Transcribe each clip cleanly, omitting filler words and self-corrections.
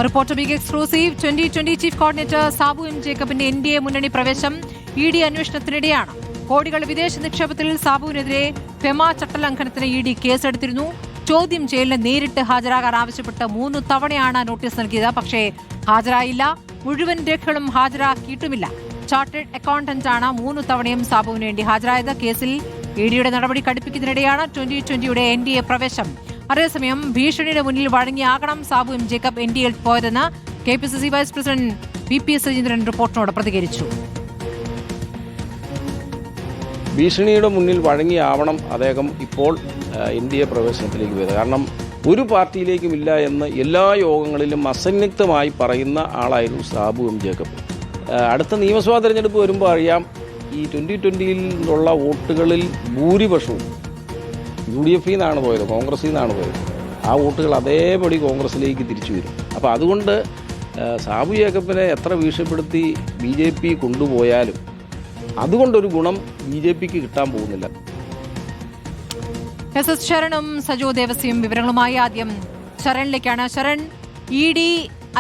Reporter big exclusive. 2020 chief coordinator Sabu M ജേക്കബിന്റെ NDA മുന്നണി പ്രവേശം ED അന്വേഷണത്തിനിടെയാണ്. കോടികൾ വിദേശ നിക്ഷേപത്തിൽ സാബുവിനെതിരെ ഫെമ ചട്ടലംഘനത്തിന് ED കേസെടുത്തിരുന്നു. ചോദ്യം ചെയ്യലിന് നേരിട്ട് ഹാജരാകാൻ ആവശ്യപ്പെട്ട് 3 തവണയാണ് നോട്ടീസ് നൽകിയത്. പക്ഷേ ഹാജരായില്ല. മുഴുവൻ രേഖകളും ഹാജരാക്കിയിട്ടുമില്ല. ചാർട്ടേഡ് അക്കൗണ്ടന്റാണ് 3 തവണയും സാബുവിന് വേണ്ടി ഹാജരായത്. കേസിൽ EDയുടെ നടപടി കടുപ്പിക്കുന്നതിനിടെയാണ് 2020യുടെ NDA പ്രവേശം. അതേസമയം ഭീഷണിയുടെ മുന്നിൽ വഴങ്ങിയാകണം സാബു എം ജേക്കബ് NDAയിൽ പോയതെന്ന് KPCC vice president VP Sajeendran റിപ്പോർട്ടിനോട് പ്രതികരിച്ചു. ഭീഷണിയുടെ മുന്നിൽ വഴങ്ങിയാവണം അദ്ദേഹം ഇപ്പോൾ NDA പ്രവേശനത്തിലേക്ക് പോയത്. കാരണം ഒരു പാർട്ടിയിലേക്കും ഇല്ല എന്ന് എല്ലാ യോഗങ്ങളിലും അസന്നിഗ്ധമായി പറയുന്ന ആളായിരുന്നു സാബു എം ജേക്കബ്. അടുത്ത നിയമസഭാ തെരഞ്ഞെടുപ്പ് വരുമ്പോൾ അറിയാം, ഈ 2020യിലുള്ള വോട്ടുകളിൽ ഭൂരിപക്ഷവും UDF നിന്നാണ് പോയത്, കോൺഗ്രസിൽ നിന്നാണ് പോയത്. ആ വോട്ടുകൾ അതേപടി കോൺഗ്രസിലേക്ക് തിരിച്ചു വരും. അപ്പോൾ അതുകൊണ്ട് സാബു ജേക്കബിനെ എത്ര ഭീഷണിപ്പെടുത്തി BJP കൊണ്ടുപോയാലും അതുകൊണ്ടൊരു ഗുണം BJPക്ക് കിട്ടാൻ പോകുന്നില്ല. SS ശരണും സജോ ദേവസ്യം വിവരങ്ങളുമായി. ആദ്യം ശരണിലേക്കാണ്. ശരൺ, ED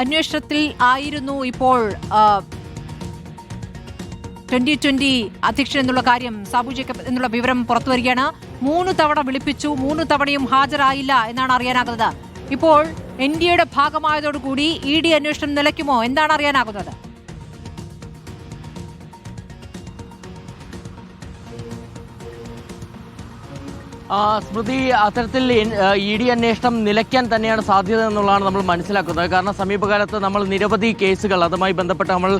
അന്വേഷണത്തിൽ ആയിരുന്നു ഇപ്പോൾ 2020 അധ്യക്ഷൻ എന്നുള്ള കാര്യം, സാബു ജേക്കബ് എന്നുള്ള വിവരം പുറത്തുവരികയാണ്. 3 തവണ വിളിപ്പിച്ചു, 3 തവണയും ഹാജരായില്ല എന്നാണ് അറിയാനാകുന്നത്. ഇപ്പോൾ NDAയുടെ ഭാഗമായതോടുകൂടി ED അന്വേഷണം നിലയ്ക്കുമോ? എന്താണ് അറിയാനാകുന്നത്? സ്മൃതി, അത്തരത്തിൽ ED അന്വേഷണം നിലയ്ക്കാൻ തന്നെയാണ് സാധ്യത എന്നുള്ളതാണ് നമ്മൾ മനസ്സിലാക്കുന്നത്. കാരണം സമീപകാലത്ത് നമ്മൾ നിരവധി കേസുകൾ അതുമായി ബന്ധപ്പെട്ട് നമ്മൾ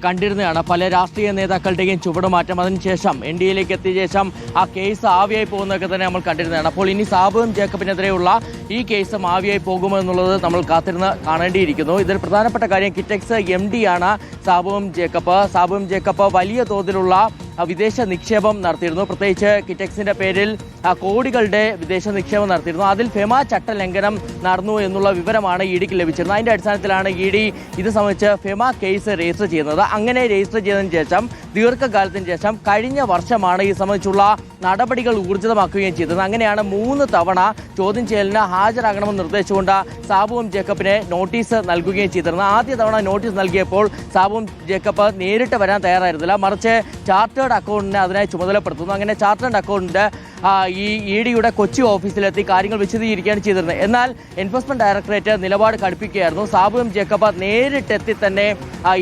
കണ്ടിരുന്നതാണ്. പല രാഷ്ട്രീയ നേതാക്കളുടെയും ചുവടുമാറ്റം, അതിനുശേഷം NDAയിലേക്ക് എത്തിയ ശേഷം ആ കേസ് ആവിയായി പോകുന്നതൊക്കെ തന്നെ നമ്മൾ കണ്ടിരുന്നതാണ്. അപ്പോൾ ഇനി സാബു എം ജേക്കബിനെതിരെയുള്ള ഈ കേസും ആവിയായി പോകുമോ എന്നുള്ളത് നമ്മൾ കാത്തിരുന്ന് കാണേണ്ടിയിരിക്കുന്നു. ഇതിൽ പ്രധാനപ്പെട്ട കാര്യം കിറ്റെക്സ് MD ആണ് Sabu M Jacob. Sabu M Jacob വലിയ തോതിലുള്ള വിദേശ നിക്ഷേപം നടത്തിയിരുന്നു. പ്രത്യേകിച്ച് കിറ്റെക്സിന്റെ പേരിൽ കോടികളുടെ വിദേശ നിക്ഷേപം നടത്തിയിരുന്നു. അതിൽ ഫെമ ചട്ടലംഘനം നടന്നു എന്നുള്ള വിവരമാണ് EDക്ക് ലഭിച്ചിരുന്നത്. അതിന്റെ അടിസ്ഥാനത്തിലാണ് ED ഇത് സംബന്ധിച്ച് ഫെമ കേസ് രജിസ്റ്റർ ചെയ്യുന്നത്. അങ്ങനെ രജിസ്റ്റർ ചെയ്തതിനു ശേഷം ദീർഘകാലത്തിന് ശേഷം കഴിഞ്ഞ വർഷമാണ് ഈ സംബന്ധിച്ചുള്ള നടപടികൾ ഊർജിതമാക്കുകയും ചെയ്തത്. അങ്ങനെയാണ് 3 തവണ ചോദ്യം ചെയ്യലിന് ഹാജരാകണമെന്ന് നിർദ്ദേശിച്ചുകൊണ്ട് സാബു എം ജേക്കബിനെ നോട്ടീസ് നൽകുകയും ചെയ്തിരുന്നത്. ആദ്യ തവണ നോട്ടീസ് നൽകിയപ്പോൾ സാബു എം ജേക്കബ് നേരിട്ട് വരാൻ തയ്യാറായിരുന്നില്ല, മറിച്ച് ചാർട്ടേഡ് അക്കൗണ്ടിനെ അതിനായി ചുമതലപ്പെടുത്തുന്നു. അങ്ങനെ ചാർട്ടേഡ് അക്കൗണ്ടിന്റെ ഈ EDയുടെ കൊച്ചി ഓഫീസിലെത്തി കാര്യങ്ങൾ വിശദീകരിക്കുകയാണ് ചെയ്തിരുന്നത്. എന്നാൽ എൻഫോഴ്സ്മെന്റ് ഡയറക്ടറേറ്റ് നിലപാട് കടുപ്പിക്കുകയായിരുന്നു. സാബു എം ജേക്കബ് നേരിട്ടെത്തി തന്നെ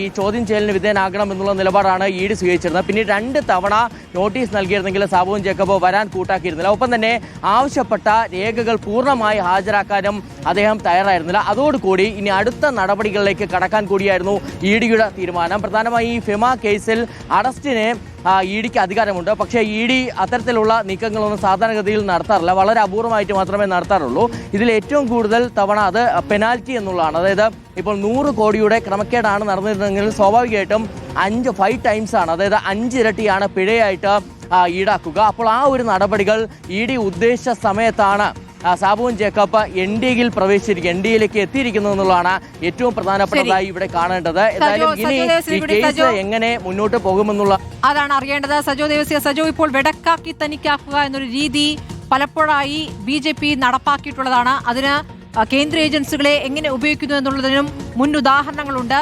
ഈ ചോദ്യം ചെയ്യലിന് വിധേയനാകണം എന്നുള്ള നിലപാടാണ് ED സ്വീകരിച്ചിരുന്നത്. പിന്നീട് 2 തവണ നോട്ടീസ് നൽകിയിരുന്നെങ്കിൽ സാബു എം ജേക്കബ് വരാൻ കൂട്ടാക്കിയിരുന്നില്ല. ഒപ്പം തന്നെ ആവശ്യപ്പെട്ട രേഖകൾ പൂർണ്ണമായി ഹാജരാക്കാനും അദ്ദേഹം തയ്യാറായിരുന്നില്ല. അതോടുകൂടി ഇനി അടുത്ത നടപടികളിലേക്ക് കടക്കാൻ കൂടിയായിരുന്നു EDയുടെ തീരുമാനം. പ്രധാനമായി ഈ ഫെമ കേസിൽ അറസ്റ്റിന് EDക്ക് അധികാരമുണ്ട്. പക്ഷേ ED അത്തരത്തിലുള്ള നീക്കങ്ങളൊന്നും സാധാരണഗതിയിൽ നടത്താറില്ല, വളരെ അപൂർവമായിട്ട് മാത്രമേ നടത്താറുള്ളൂ. ഇതിൽ ഏറ്റവും കൂടുതൽ തവണ അത് പെനാൽറ്റി എന്നുള്ളതാണ്. അതായത് ഇപ്പോൾ 100 കോടിയുടെ ക്രമക്കേടാണ് നടന്നിരുന്നെങ്കിൽ സ്വാഭാവികമായിട്ടും 5 ടൈംസ് ആണ്, അതായത് 5 ഇരട്ടിയാണ് പിഴയായിട്ട് ഈടാക്കുക. അപ്പോൾ ആ ഒരു നടപടികൾ ED ഉദ്ദേശിച്ച സമയത്താണ് സാബു എം ജേക്കബ് NDAയിലേക്ക് എത്തിയിരിക്കുന്നു എന്നുള്ളതാണ് ഏറ്റവും പ്രധാനപ്പെട്ടതായി ഇവിടെ കാണേണ്ടത്. എന്തായാലും ഇനി ഈ കേസ് എങ്ങനെ മുന്നോട്ട് പോകുമെന്നുള്ള അതാണ് അറിയേണ്ടത്. സജോ ദേവസ്യ, സജോ, ഇപ്പോൾ വെടക്കാക്കി തനിക്കാക്കുക എന്നൊരു രീതി പലപ്പോഴായി BJP നടപ്പാക്കിയിട്ടുള്ളതാണ്. അതിന് കേന്ദ്ര ഏജൻസികളെ എങ്ങനെ ഉപയോഗിക്കുന്നു എന്നുള്ളതിനും മുൻ ഉദാഹരണങ്ങളുണ്ട്.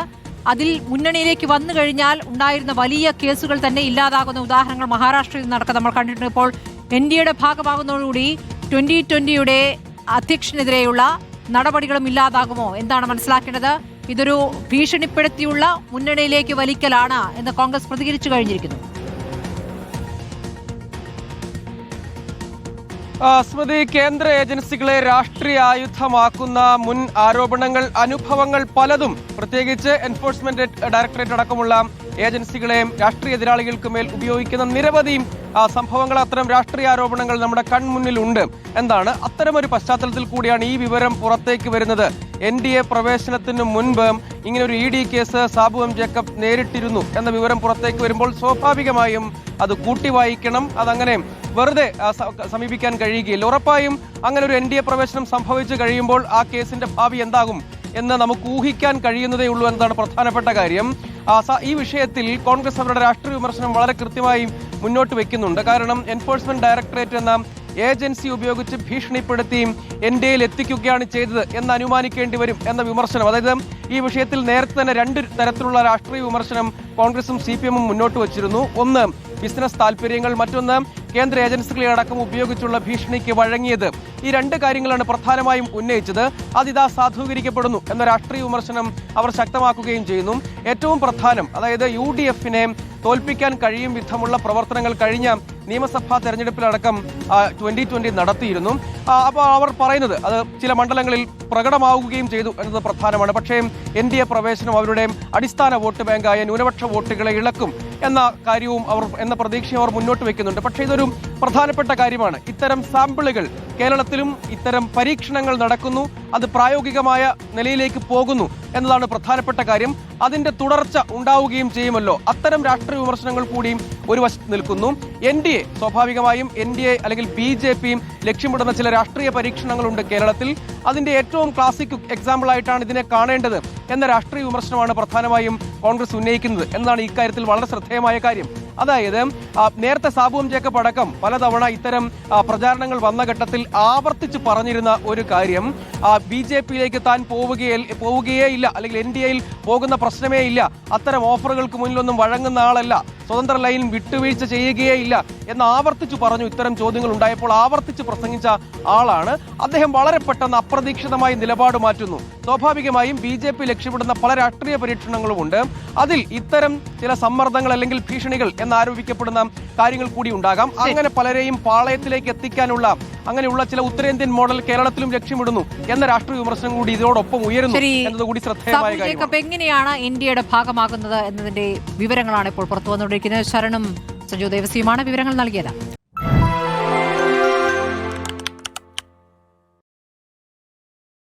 അതിൽ മുന്നണിയിലേക്ക് വന്നു കഴിഞ്ഞാൽ ഉണ്ടായിരുന്ന വലിയ കേസുകൾ തന്നെ ഇല്ലാതാകുന്ന ഉദാഹരണങ്ങൾ മഹാരാഷ്ട്രയിൽ നടക്കുക നമ്മൾ കണ്ടിട്ടുണ്ട്. ഇപ്പോൾ NDAയുടെ ഭാഗമാകുന്നതോടുകൂടി 2020യുടെ അധ്യക്ഷനെതിരെയുള്ള നടപടികളും ഇല്ലാതാകുമോ? എന്താണ് മനസ്സിലാക്കേണ്ടത്? ഇതൊരു ഭീഷണിപ്പെടുത്തിയുള്ള മുന്നണിയിലേക്ക് വലിക്കലാണ് എന്ന് കോൺഗ്രസ് പ്രതികരിച്ചു കഴിഞ്ഞിരിക്കുന്നു. സ്മൃതി, കേന്ദ്ര ഏജൻസികളെ രാഷ്ട്രീയ ആയുധമാക്കുന്ന മുൻ ആരോപണങ്ങൾ, അനുഭവങ്ങൾ പലതും പ്രത്യേകിച്ച് എൻഫോഴ്സ്മെന്റ് ഡയറക്ടറേറ്റ് അടക്കമുള്ള ഏജൻസികളെയും രാഷ്ട്രീയ എതിരാളികൾക്ക് മേൽ ഉപയോഗിക്കുന്ന നിരവധി സംഭവങ്ങൾ, അത്തരം രാഷ്ട്രീയ ആരോപണങ്ങൾ നമ്മുടെ കൺമുന്നിലുണ്ട് എന്താണ്. അത്തരമൊരു പശ്ചാത്തലത്തിൽ കൂടിയാണ് ഈ വിവരം പുറത്തേക്ക് വരുന്നത്. NDA പ്രവേശനത്തിന് മുൻപ് ഇങ്ങനൊരു ED case Sabu M Jacob നേരിട്ടിരുന്നു എന്ന വിവരം പുറത്തേക്ക് വരുമ്പോൾ സ്വാഭാവികമായും അത് കൂട്ടി വായിക്കണം. അതങ്ങനെ വെറുതെ സമീപിക്കാൻ കഴിയുകയില്ല. ഉറപ്പായും അങ്ങനെ ഒരു NDA പ്രവേശനം സംഭവിച്ചു കഴിയുമ്പോൾ ആ കേസിന്റെ ഭാവി എന്താകും എന്ന് നമുക്ക് ഊഹിക്കാൻ കഴിയുന്നതേ ഉള്ളൂ എന്നതാണ് പ്രധാനപ്പെട്ട കാര്യം. ഈ വിഷയത്തിൽ കോൺഗ്രസ് അവരുടെ രാഷ്ട്രീയ വിമർശനം വളരെ കൃത്യമായി മുന്നോട്ട് വെക്കുന്നുണ്ട്. കാരണം എൻഫോഴ്സ്മെന്റ് ഡയറക്ടറേറ്റ് എന്ന ഏജൻസി ഉപയോഗിച്ച് ഭീഷണിപ്പെടുത്തി NDAയിൽ എത്തിക്കുകയാണ് ചെയ്തത് എന്ന് അനുമാനിക്കേണ്ടി വരും എന്ന വിമർശനം. അതായത് ഈ വിഷയത്തിൽ നേരത്തെ തന്നെ രണ്ട് തരത്തിലുള്ള രാഷ്ട്രീയ വിമർശനം കോൺഗ്രസും CPM-ഉം മുന്നോട്ട് വച്ചിരുന്നു. ഒന്ന് ബിസിനസ് താല്പര്യങ്ങൾ, മറ്റൊന്ന് കേന്ദ്ര ഏജൻസികളെ അടക്കം ഉപയോഗിച്ചുള്ള ഭീഷണിക്ക് വഴങ്ങിയത്. ഈ രണ്ട് കാര്യങ്ങളാണ് പ്രധാനമായും ഉന്നയിച്ചത്. അതിതാ സാധൂകരിക്കപ്പെടുന്നു എന്ന രാഷ്ട്രീയ വിമർശനം അവർ ശക്തമാക്കുകയും ചെയ്യുന്നു. ഏറ്റവും പ്രധാനം, അതായത് UDF-നെ തോൽപ്പിക്കാൻ കഴിയും വിധമുള്ള പ്രവർത്തനങ്ങൾ കഴിഞ്ഞ നിയമസഭാ തെരഞ്ഞെടുപ്പിലടക്കം 2020 നടത്തിയിരുന്നു. അപ്പോൾ അവർ പറയുന്നത് അത് ചില മണ്ഡലങ്ങളിൽ പ്രകടമാവുകയും ചെയ്തു എന്നത് പ്രധാനമാണ്. പക്ഷേ NDA പ്രവേശനം അവരുടെ അടിസ്ഥാന വോട്ട് ബാങ്കായ ന്യൂനപക്ഷ വോട്ടുകളെ ഇളക്കും എന്ന കാര്യവും എന്ന പ്രതീക്ഷയും അവർ മുന്നോട്ട് വെക്കുന്നുണ്ട്. പക്ഷേ ഇതൊരു പ്രധാനപ്പെട്ട കാര്യമാണ്. ഇത്തരം സാമ്പിളുകൾ കേരളത്തിലും ഇത്തരം പരീക്ഷണങ്ങൾ നടക്കുന്നു, അത് പ്രായോഗികമായ നിലയിലേക്ക് പോകുന്നു എന്നതാണ് പ്രധാനപ്പെട്ട കാര്യം. അതിന്റെ തുടർച്ച ഉണ്ടാവുകയും ചെയ്യുമല്ലോ. അത്തരം രാഷ്ട്രീയ വിമർശനങ്ങൾ കൂടിയും ഒരു വശത്ത് നിൽക്കുന്നു. NDA സ്വാഭാവികമായും NDA അല്ലെങ്കിൽ BJP ലക്ഷ്യമിടുന്ന ചില രാഷ്ട്രീയ പരീക്ഷണങ്ങളുണ്ട് കേരളത്തിൽ. അതിന്റെ ഏറ്റവും ക്ലാസിക് എക്സാമ്പിൾ ആയിട്ടാണ് ഇതിനെ കാണേണ്ടത് എന്ന രാഷ്ട്രീയ വിമർശനമാണ് പ്രധാനമായും കോൺഗ്രസ് ഉന്നയിക്കുന്നത് എന്നതാണ് ഇക്കാര്യത്തിൽ വളരെ ശ്രദ്ധേയമായ കാര്യം. അതായത് നേരത്തെ സാബു എം ജേക്കബ് അടക്കം പലതവണ ഇത്തരം പ്രചാരണങ്ങൾ വന്ന ഘട്ടത്തിൽ ആവർത്തിച്ച് പറഞ്ഞിരുന്ന ഒരു കാര്യം, BJP-യിലേക്ക് താൻ പോവുകയേ ഇല്ല, അല്ലെങ്കിൽ NDAയിൽ പോകുന്ന പ്രശ്നമേ ഇല്ല, അത്തരം ഓഫറുകൾക്ക് മുന്നിലൊന്നും വഴങ്ങുന്ന ആളല്ല, സ്വതന്ത്ര ലൈൻ വിട്ടുവീഴ്ച ചെയ്യുകയേ ഇല്ല എന്ന് ആവർത്തിച്ചു പറഞ്ഞു. ഇത്തരം ചോദ്യങ്ങൾ ഉണ്ടായപ്പോൾ ആവർത്തിച്ച് പ്രസംഗിച്ച ആളാണ് അദ്ദേഹം. വളരെ പെട്ടെന്ന് അപ്രതീക്ഷിതമായി നിലപാട് മാറ്റുന്നു. സ്വാഭാവികമായും BJP ലക്ഷ്യമിടുന്ന പല രാഷ്ട്രീയ പരീക്ഷണങ്ങളുമുണ്ട്. അതിൽ ഇത്തരം ചില സമ്മർദ്ദങ്ങൾ അല്ലെങ്കിൽ ഭീഷണികൾ എന്നാരോപിക്കപ്പെടുന്ന കാര്യങ്ങൾ കൂടി ഉണ്ടാകാം. അങ്ങനെ പലരെയും പാളയത്തിലേക്ക് എത്തിക്കാനുള്ള അങ്ങനെയുള്ള ചില ഉത്തരേന്ത്യൻ മോഡൽ കേരളത്തിലും ലക്ഷ്യമിടുന്നു എന്ന രാഷ്ട്രീയ വിമർശനം കൂടി ഇതിനോടൊപ്പം ഉയരുന്നു എന്നതുകൂടി ശ്രദ്ധേയമായ കാര്യം. എങ്ങനെയാണ് ഇന്ത്യയുടെ ഭാഗമാകുന്നത് എന്നതിന്റെ വിവരങ്ങളാണ് ഇപ്പോൾ പുറത്തു വന്നുകൊണ്ടിരിക്കുന്നത്. ശരണും സഞ്ജു ദേവസിയുമാണ് വിവരങ്ങൾ നൽകിയത്.